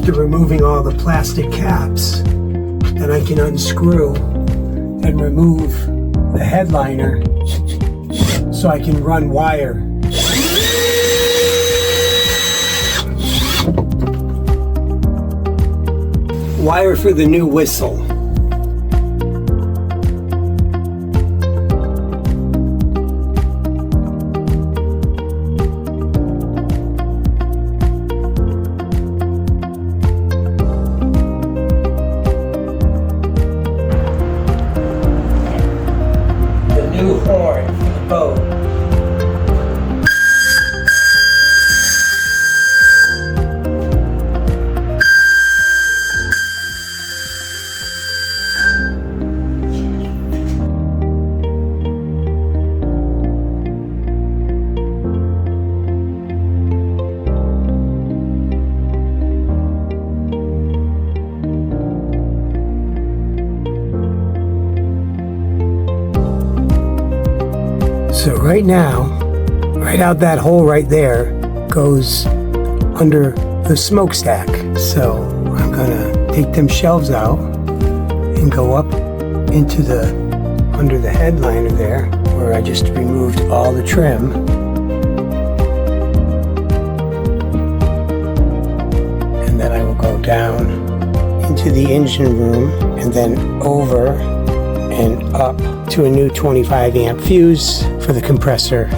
after removing all the plastic caps, then I can unscrew and remove the headliner so I can run wire. Wire for the new whistle. The new horn for the boat. So right now, right out that hole right there goes under the smokestack. So I'm gonna take them shelves out and go up into under the headliner there, where I just removed all the trim. And then I will go down into the engine room and then over and up to a new 25 amp fuse for the compressor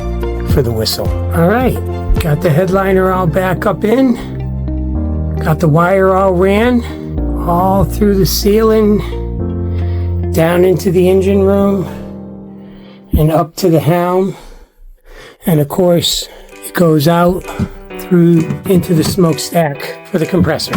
for the whistle. All right, got the headliner all back up in, got the wire all ran all through the ceiling, down into the engine room and up to the helm, and of course it goes out through into the smokestack for the compressor.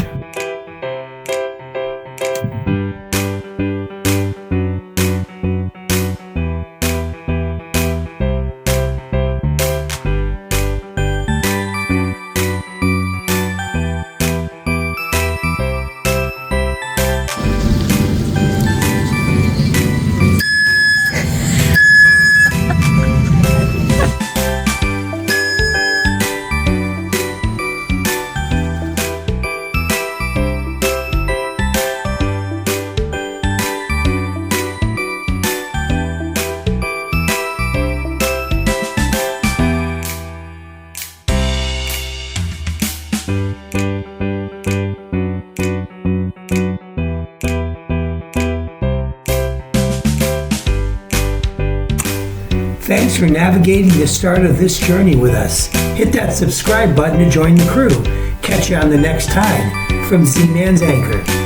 Thanks for navigating the start of this journey with us. Hit that subscribe button to join the crew. Catch you on the next time from Z-Man's Anchor.